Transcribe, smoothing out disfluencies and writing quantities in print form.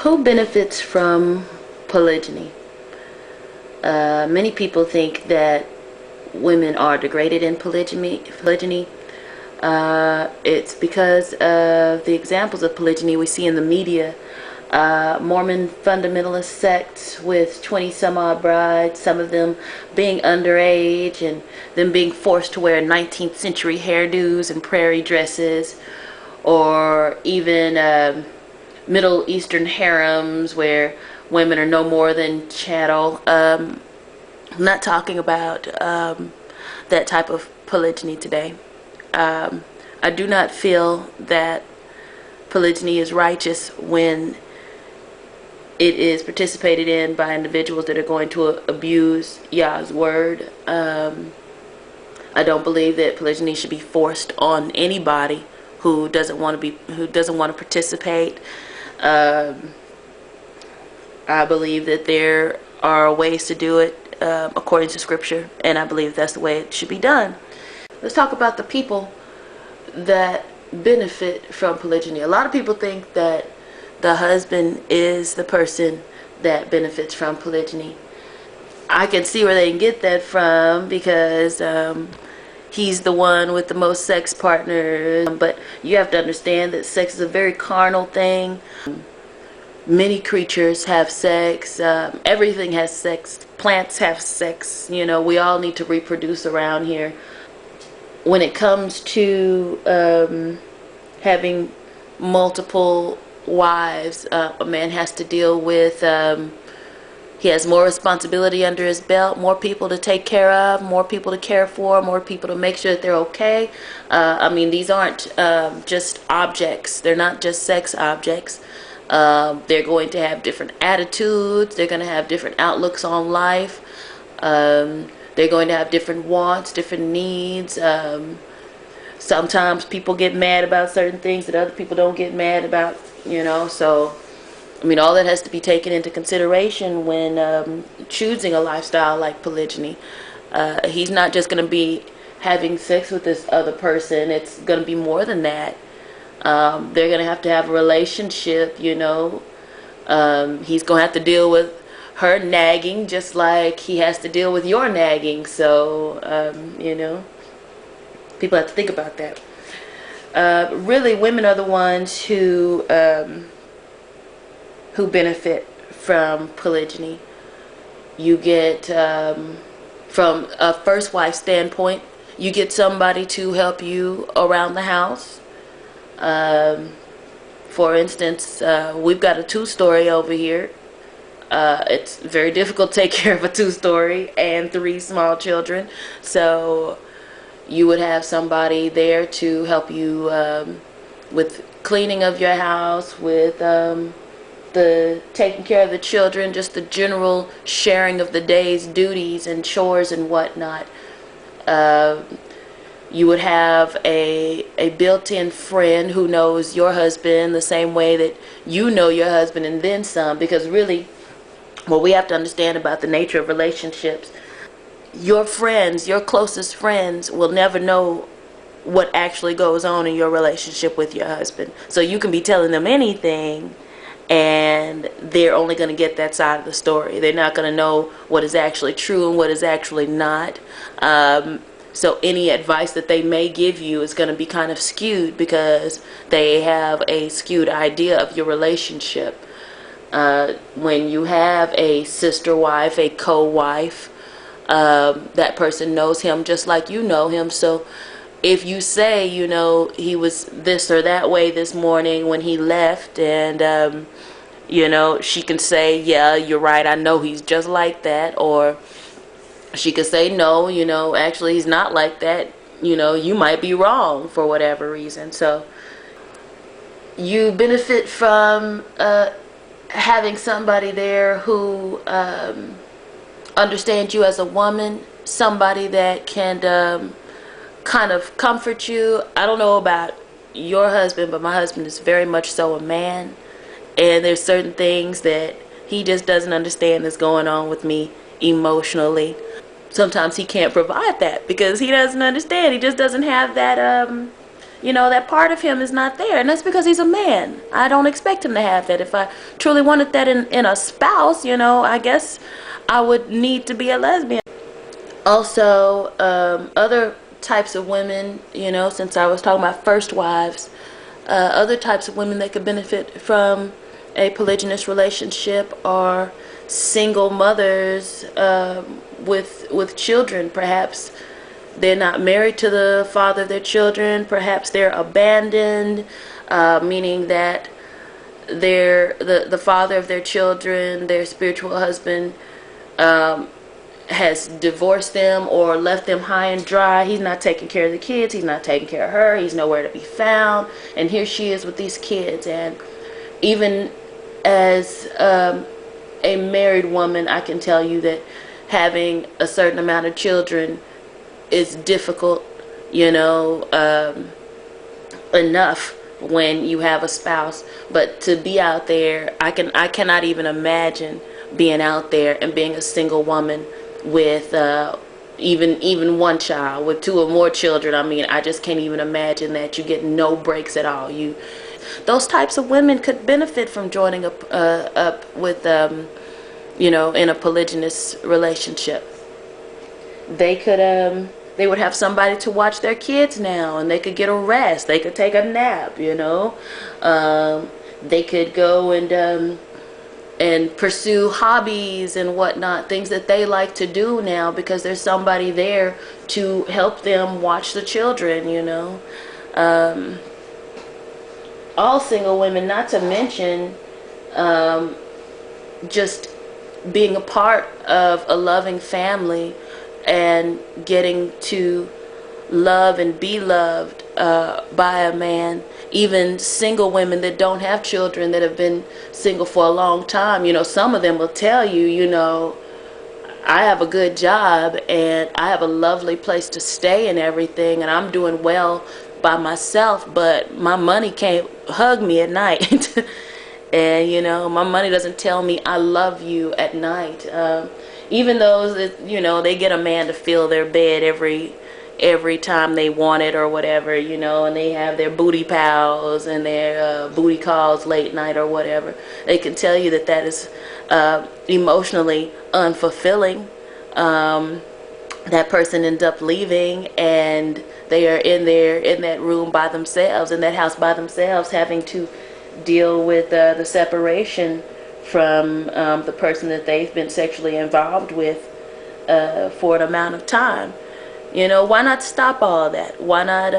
Who benefits from polygyny? Many people think that women are degraded in polygyny. It's because of the examples of polygyny we see in the media. Mormon fundamentalist sects with 20 some odd brides, some of them being underage and them being forced to wear 19th century hairdos and prairie dresses, or even Middle Eastern harems where women are no more than chattel. I'm not talking about that type of polygyny today. I do not feel that polygyny is righteous when it is participated in by individuals that are going to abuse Yah's word. I don't believe that polygyny should be forced on anybody who doesn't want to participate. I believe that there are ways to do it according to Scripture, and I believe that's the way it should be done. Let's talk about the people that benefit from polygyny. A lot of people think that the husband is the person that benefits from polygyny. I can see where they can get that from because he's the one with the most sex partners. But you have to understand that sex is a very carnal thing. Many creatures have sex. Everything has sex. Plants have sex. You know, we all need to reproduce around here. When it comes to having multiple wives, a man has to deal with, he has more responsibility under his belt, more people to take care of, more people to care for, more people to make sure that they're okay. I mean, these aren't just objects. They're not just sex objects. They're going to have different attitudes. They're going to have different outlooks on life. They're going to have different wants, different needs. Sometimes people get mad about certain things that other people don't get mad about, you know. So, I mean, all that has to be taken into consideration when choosing a lifestyle like polygyny. He's not just going to be having sex with this other person. It's going to be more than that. They're going to have a relationship, you know. He's going to have to deal with her nagging just like he has to deal with your nagging. So, you know, people have to think about that. Really, women are the ones who benefit from polygyny. You get, from a first wife standpoint, you get somebody to help you around the house. For instance, we've got a two-story over here. It's very difficult to take care of a two-story and 3 small children. So you would have somebody there to help you with cleaning of your house, with the taking care of the children, just the general sharing of the day's duties and chores and whatnot. You would have a built-in friend who knows your husband the same way that you know your husband and then some, because really what we have to understand about the nature of relationships, your friends, your closest friends will never know what actually goes on in your relationship with your husband. So you can be telling them anything and they're only going to get that side of the story. They're not going to know what is actually true and what is actually not. So any advice that they may give you is going to be kind of skewed because they have a skewed idea of your relationship. When you have a sister wife, a co-wife, that person knows him just like you know him. So if you say, you know, he was this or that way this morning when he left, and you know, she can say, yeah, you're right, I know he's just like that. Or she could say, no, you know, actually he's not like that. You know, you might be wrong for whatever reason. So you benefit from having somebody there who understands you as a woman, somebody that can kind of comfort you. I don't know about your husband, but my husband is very much so a man, and there's certain things that he just doesn't understand that's going on with me emotionally. Sometimes he can't provide that because he doesn't understand. He just doesn't have that that part of him is not there. And that's because he's a man. I don't expect him to have that. If I truly wanted that in a spouse, I guess I would need to be a lesbian. Also, other types of women, since I was talking about first wives, other types of women that could benefit from a polygynous relationship are single mothers with children. Perhaps they're not married to the father of their children. Perhaps they're abandoned, meaning that the father of their children, their spiritual husband, has divorced them or left them high and dry. He's not taking care of the kids. He's not taking care of her. He's nowhere to be found. And here she is with these kids. And even as a married woman, I can tell you that having a certain amount of children is difficult, enough when you have a spouse. But to be out there, I cannot even imagine being out there and being a single woman with even one child, with two or more children. I mean, I just can't even imagine that. You get no breaks at all. Those types of women could benefit from joining up with in a polygynous relationship. They would have somebody to watch their kids now, and they could get a rest. They could take a nap. They could go and pursue hobbies and whatnot, things that they like to do now, because there's somebody there to help them watch the children. All single women, not to mention just being a part of a loving family and getting to love and be loved by a man. Even single women that don't have children, that have been single for a long time, some of them will tell you, I have a good job and I have a lovely place to stay and everything, and I'm doing well by myself, but my money can't hug me at night. And my money doesn't tell me I love you at night. Even those that they get a man to fill their bed every time they want it or whatever, and they have their booty pals and their booty calls late night or whatever. They can tell you that is emotionally unfulfilling. That person ends up leaving, and they are in that room by themselves, in that house by themselves, having to deal with the separation from the person that they've been sexually involved with for an amount of time. Why not stop all that? Why not,